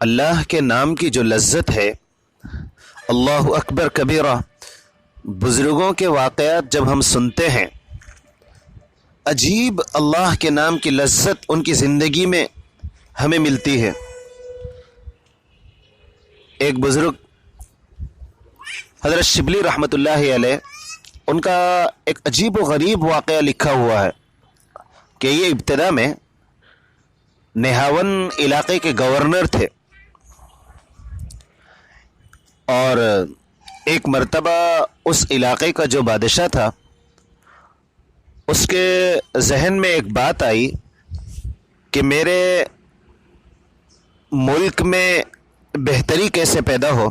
اللہ کے نام کی جو لذت ہے، اللہ اکبر کبیرہ، بزرگوں کے واقعات جب ہم سنتے ہیں، عجیب اللہ کے نام کی لذت ان کی زندگی میں ہمیں ملتی ہے۔ ایک بزرگ حضرت شبلی رحمۃ اللہ علیہ، ان کا ایک عجیب و غریب واقعہ لکھا ہوا ہے کہ یہ ابتدا میں نہاون علاقے کے گورنر تھے، اور ایک مرتبہ اس علاقے کا جو بادشاہ تھا، اس کے ذہن میں ایک بات آئی کہ میرے ملک میں بہتری کیسے پیدا ہو،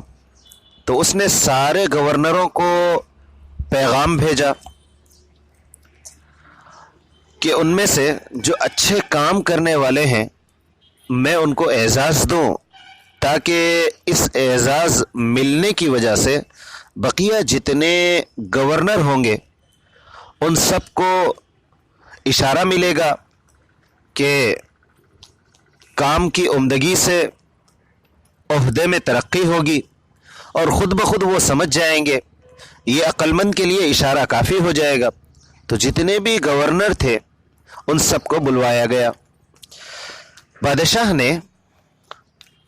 تو اس نے سارے گورنروں کو پیغام بھیجا کہ ان میں سے جو اچھے کام کرنے والے ہیں میں ان کو اعزاز دوں، تاکہ اس اعزاز ملنے کی وجہ سے بقیہ جتنے گورنر ہوں گے ان سب کو اشارہ ملے گا کہ کام کی عمدگی سے عہدے میں ترقی ہوگی، اور خود بخود وہ سمجھ جائیں گے، یہ عقل مند کے لیے اشارہ کافی ہو جائے گا۔ تو جتنے بھی گورنر تھے ان سب کو بلوایا گیا۔ بادشاہ نے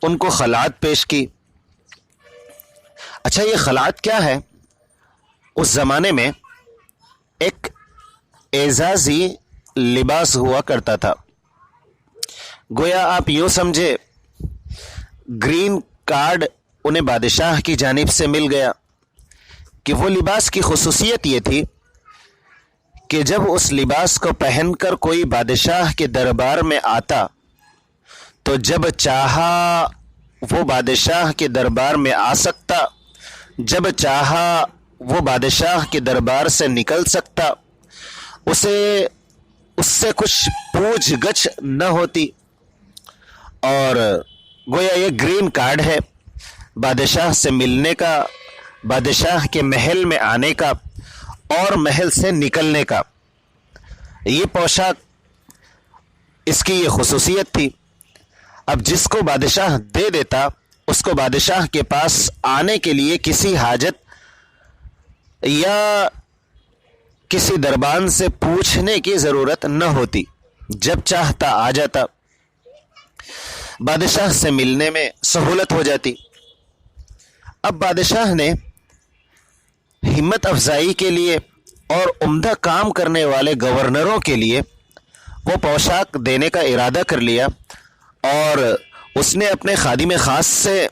ان کو خلعت پیش کی۔ اچھا، یہ خلعت کیا ہے؟ اس زمانے میں ایک اعزازی لباس ہوا کرتا تھا، گویا آپ یوں سمجھے گرین کارڈ انہیں بادشاہ کی جانب سے مل گیا، کہ وہ لباس کی خصوصیت یہ تھی کہ جب اس لباس کو پہن کر کوئی بادشاہ کے دربار میں آتا تو جب چاہا وہ بادشاہ کے دربار میں آ سکتا، جب چاہا وہ بادشاہ کے دربار سے نکل سکتا، اسے اس سے کچھ پوچھ گچھ نہ ہوتی، اور گویا یہ گرین کارڈ ہے بادشاہ سے ملنے کا، بادشاہ کے محل میں آنے کا اور محل سے نکلنے کا۔ یہ پوشاک اس کی یہ خصوصیت تھی۔ اب جس کو بادشاہ دے دیتا، اس کو بادشاہ کے پاس آنے کے لیے کسی حاجت یا کسی دربان سے پوچھنے کی ضرورت نہ ہوتی، جب چاہتا آ جاتا، بادشاہ سے ملنے میں سہولت ہو جاتی۔ اب بادشاہ نے ہمت افزائی کے لیے اور عمدہ کام کرنے والے گورنروں کے لیے وہ پوشاک دینے کا ارادہ کر لیا، اور اس نے اپنے خادم خاص سے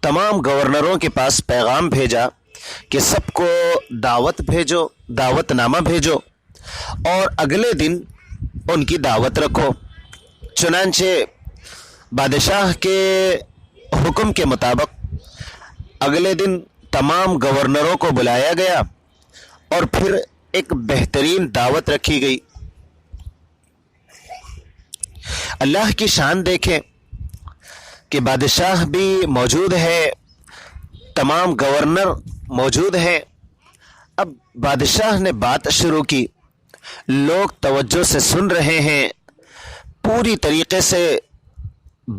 تمام گورنروں کے پاس پیغام بھیجا کہ سب کو دعوت بھیجو، دعوت نامہ بھیجو، اور اگلے دن ان کی دعوت رکھو۔ چنانچہ بادشاہ کے حکم کے مطابق اگلے دن تمام گورنروں کو بلایا گیا اور پھر ایک بہترین دعوت رکھی گئی۔ اللہ کی شان دیکھیں کہ بادشاہ بھی موجود ہے، تمام گورنر موجود ہیں۔ اب بادشاہ نے بات شروع کی، لوگ توجہ سے سن رہے ہیں، پوری طریقے سے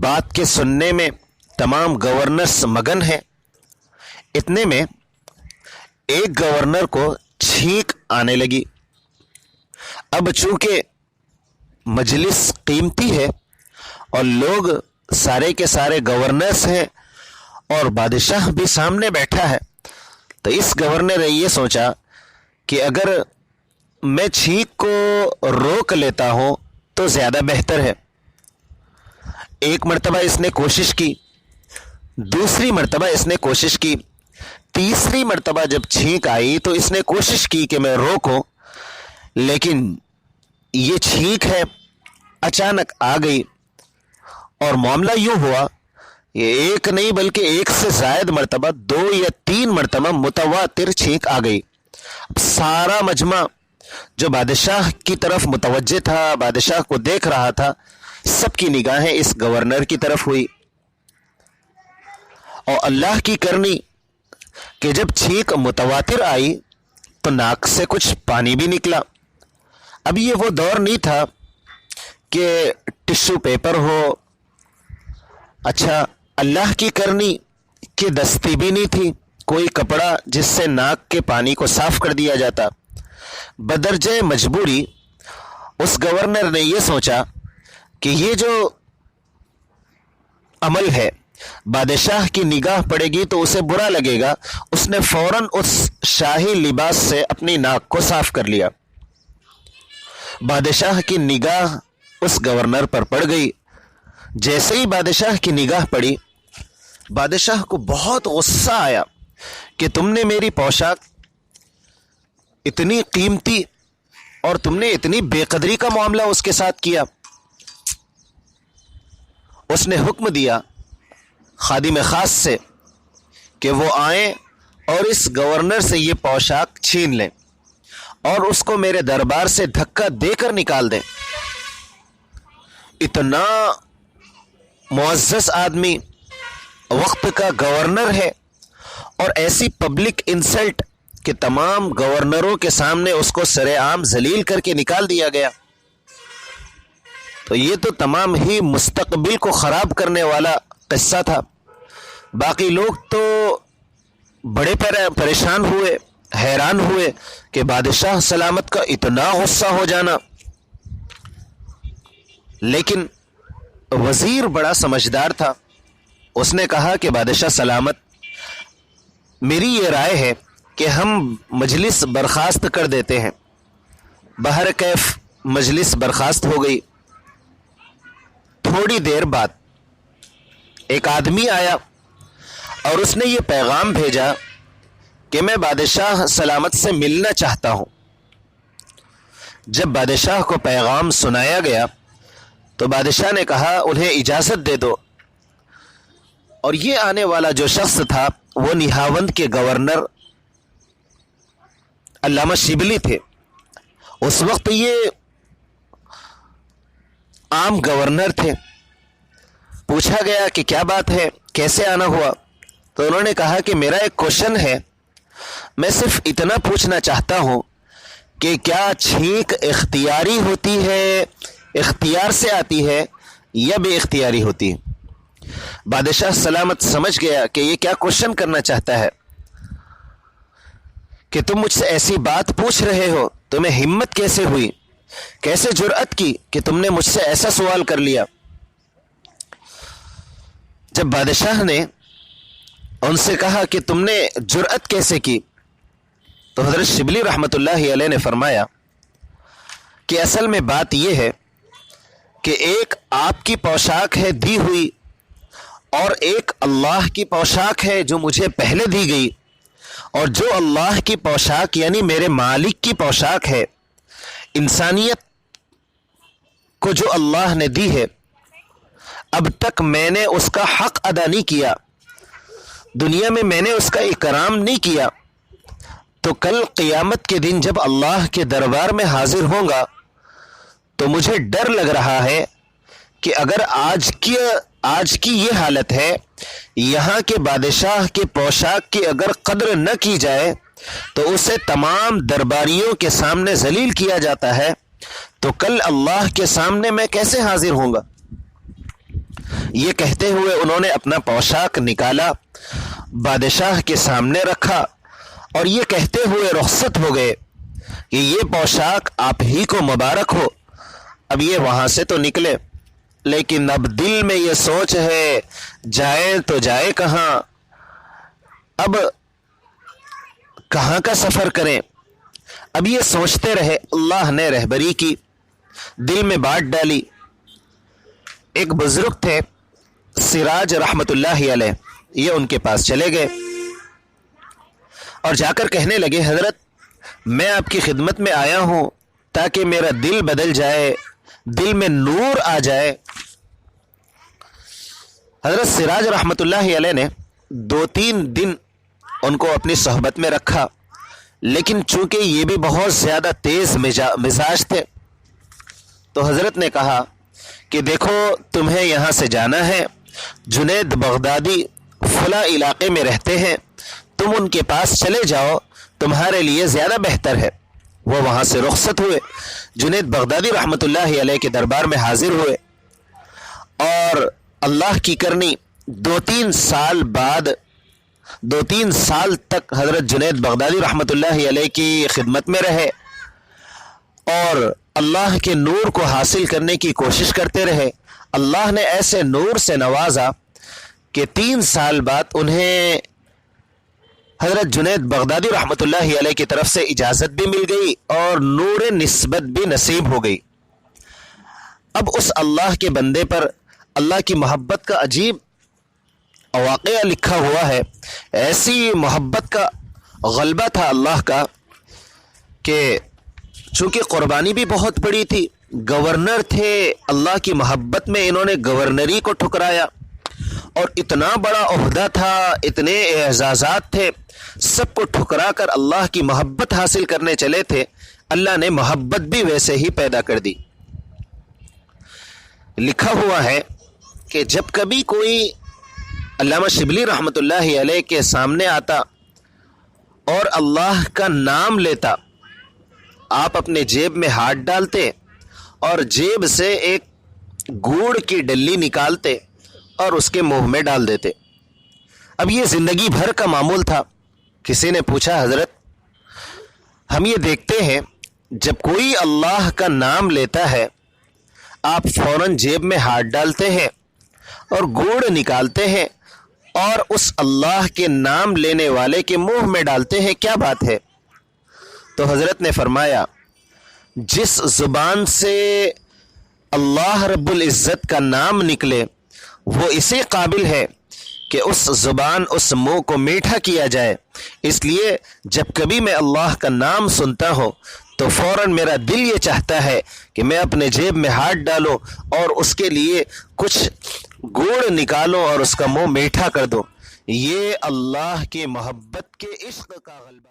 بات کے سننے میں تمام گورنرز مگن ہیں۔ اتنے میں ایک گورنر کو چھینک آنے لگی۔ اب چونکہ مجلس قیمتی ہے اور لوگ سارے کے سارے گورنرز ہیں اور بادشاہ بھی سامنے بیٹھا ہے، تو اس گورنر نے یہ سوچا کہ اگر میں چھینک کو روک لیتا ہوں تو زیادہ بہتر ہے۔ ایک مرتبہ اس نے کوشش کی، دوسری مرتبہ اس نے کوشش کی، تیسری مرتبہ جب چھینک آئی تو اس نے کوشش کی کہ میں روکوں، لیکن یہ چھینک ہے اچانک آ گئی، اور معاملہ یوں ہوا، یہ ایک نہیں بلکہ ایک سے زائد مرتبہ، 2 یا 3 مرتبہ متواتر چھینک آ گئی۔ اب سارا مجمع جو بادشاہ کی طرف متوجہ تھا، بادشاہ کو دیکھ رہا تھا، سب کی نگاہیں اس گورنر کی طرف ہوئی، اور اللہ کی کرنی کہ جب چھینک متواتر آئی تو ناک سے کچھ پانی بھی نکلا۔ اب یہ وہ دور نہیں تھا کہ ٹشو پیپر ہو، اچھا اللہ کی کرنی کہ دستی بھی نہیں تھی، کوئی کپڑا جس سے ناک کے پانی کو صاف کر دیا جاتا۔ بدرجہ مجبوری اس گورنر نے یہ سوچا کہ یہ جو عمل ہے بادشاہ کی نگاہ پڑے گی تو اسے برا لگے گا۔ اس نے فوراً اس شاہی لباس سے اپنی ناک کو صاف کر لیا۔ بادشاہ کی نگاہ اس گورنر پر پڑ گئی۔ جیسے ہی بادشاہ کی نگاہ پڑی، بادشاہ کو بہت غصہ آیا کہ تم نے میری پوشاک اتنی قیمتی اور تم نے اتنی بے قدری کا معاملہ اس کے ساتھ کیا۔ اس نے حکم دیا خادم خاص سے کہ وہ آئیں اور اس گورنر سے یہ پوشاک چھین لیں اور اس کو میرے دربار سے دھکا دے کر نکال دیں۔ اتنا معزز آدمی، وقت کا گورنر ہے، اور ایسی پبلک انسلٹ کہ تمام گورنروں کے سامنے اس کو سر عام ذلیل کر کے نکال دیا گیا۔ تو یہ تو تمام ہی مستقبل کو خراب کرنے والا قصہ تھا۔ باقی لوگ تو بڑے پریشان ہوئے، حیران ہوئے کہ بادشاہ سلامت کا اتنا غصہ ہو جانا۔ لیکن وزیر بڑا سمجھدار تھا، اس نے کہا کہ بادشاہ سلامت، میری یہ رائے ہے کہ ہم مجلس برخاست کر دیتے ہیں۔ بہر کیف مجلس برخاست ہو گئی۔ تھوڑی دیر بعد ایک آدمی آیا اور اس نے یہ پیغام بھیجا کہ میں بادشاہ سلامت سے ملنا چاہتا ہوں۔ جب بادشاہ کو پیغام سنایا گیا تو بادشاہ نے کہا انہیں اجازت دے دو۔ اور یہ آنے والا جو شخص تھا وہ نہاوند کے گورنر علامہ شبلی تھے۔ اس وقت یہ عام گورنر تھے۔ پوچھا گیا کہ کیا بات ہے، کیسے آنا ہوا؟ تو انہوں نے کہا کہ میرا ایک کوشچن ہے، میں صرف اتنا پوچھنا چاہتا ہوں کہ کیا چھینک اختیاری ہوتی ہے، اختیار سے آتی ہے یا بے اختیاری ہوتی ہے؟ بادشاہ سلامت سمجھ گیا کہ یہ کیا کوشچن کرنا چاہتا ہے، کہ تم مجھ سے ایسی بات پوچھ رہے ہو، تمہیں ہمت کیسے ہوئی، کیسے جرأت کی کہ تم نے مجھ سے ایسا سوال کر لیا؟ جب بادشاہ نے ان سے کہا کہ تم نے جرأت کیسے کی، تو حضرت شبلی رحمۃ اللہ علیہ نے فرمایا کہ اصل میں بات یہ ہے کہ ایک آپ کی پوشاک ہے دی ہوئی، اور ایک اللہ کی پوشاک ہے جو مجھے پہلے دی گئی، اور جو اللہ کی پوشاک یعنی میرے مالک کی پوشاک ہے، انسانیت کو جو اللہ نے دی ہے، اب تک میں نے اس کا حق ادا نہیں کیا، دنیا میں نے اس کا اکرام نہیں کیا، تو کل قیامت کے دن جب اللہ کے دربار میں حاضر ہوں گا تو مجھے ڈر لگ رہا ہے کہ اگر آج کی یہ حالت ہے، یہاں کے بادشاہ کے پوشاک کی اگر قدر نہ کی جائے تو اسے تمام درباریوں کے سامنے ذلیل کیا جاتا ہے، تو کل اللہ کے سامنے میں کیسے حاضر ہوں گا؟ یہ کہتے ہوئے انہوں نے اپنا پوشاک نکالا، بادشاہ کے سامنے رکھا، اور یہ کہتے ہوئے رخصت ہو گئے کہ یہ پوشاک آپ ہی کو مبارک ہو۔ اب یہ وہاں سے تو نکلے، لیکن اب دل میں یہ سوچ ہے جائے تو جائے کہاں، اب کہاں کا سفر کریں؟ اب یہ سوچتے رہے۔ اللہ نے رہبری کی، دل میں بات ڈالی۔ ایک بزرگ تھے سراج رحمت اللہ علیہ، یہ ان کے پاس چلے گئے اور جا کر کہنے لگے، حضرت میں آپ کی خدمت میں آیا ہوں تاکہ میرا دل بدل جائے، دل میں نور آ جائے۔ حضرت سراج رحمت اللہ علیہ نے 2-3 دن ان کو اپنی صحبت میں رکھا، لیکن چونکہ یہ بھی بہت زیادہ تیز مزاج تھے، تو حضرت نے کہا کہ دیکھو تمہیں یہاں سے جانا ہے، جنید بغدادی فلاں علاقے میں رہتے ہیں، تم ان کے پاس چلے جاؤ، تمہارے لیے زیادہ بہتر ہے۔ وہ وہاں سے رخصت ہوئے، جنید بغدادی رحمت اللہ علیہ کے دربار میں حاضر ہوئے، اور اللہ کی کرنی دو تین سال تک حضرت جنید بغدادی رحمۃ اللہ علیہ کی خدمت میں رہے اور اللہ کے نور کو حاصل کرنے کی کوشش کرتے رہے۔ اللہ نے ایسے نور سے نوازا کہ 3 سال بعد انہیں حضرت جنید بغدادی رحمۃ اللہ علیہ کی طرف سے اجازت بھی مل گئی اور نور نسبت بھی نصیب ہو گئی۔ اب اس اللہ کے بندے پر اللہ کی محبت کا عجیب واقعہ لکھا ہوا ہے۔ ایسی محبت کا غلبہ تھا اللہ کا کہ چونکہ قربانی بھی بہت بڑی تھی، گورنر تھے، اللہ کی محبت میں انہوں نے گورنری کو ٹھکرایا اور اتنا بڑا عہدہ تھا، اتنے اعزازات تھے، سب کو ٹھکرا کر اللہ کی محبت حاصل کرنے چلے تھے۔ اللہ نے محبت بھی ویسے ہی پیدا کر دی۔ لکھا ہوا ہے کہ جب کبھی کوئی علامہ شبلی رحمۃ اللہ علیہ کے سامنے آتا اور اللہ کا نام لیتا، آپ اپنے جیب میں ہاتھ ڈالتے اور جیب سے ایک گوڑ کی ڈلی نکالتے اور اس کے منہ میں ڈال دیتے۔ اب یہ زندگی بھر کا معمول تھا۔ کسی نے پوچھا، حضرت ہم یہ دیکھتے ہیں جب کوئی اللہ کا نام لیتا ہے آپ فوراً جیب میں ہاتھ ڈالتے ہیں اور گوڑ نکالتے ہیں اور اس اللہ کے نام لینے والے کے منہ میں ڈالتے ہیں، کیا بات ہے؟ تو حضرت نے فرمایا، جس زبان سے اللہ رب العزت کا نام نکلے وہ اسی قابل ہے کہ اس زبان اس منہ کو میٹھا کیا جائے۔ اس لیے جب کبھی میں اللہ کا نام سنتا ہوں تو فوراً میرا دل یہ چاہتا ہے کہ میں اپنے جیب میں ہاتھ ڈالوں اور اس کے لیے کچھ گوڑ نکالوں اور اس کا منہ میٹھا کر دوں۔ یہ اللہ کی محبت کے عشق کا غلبہ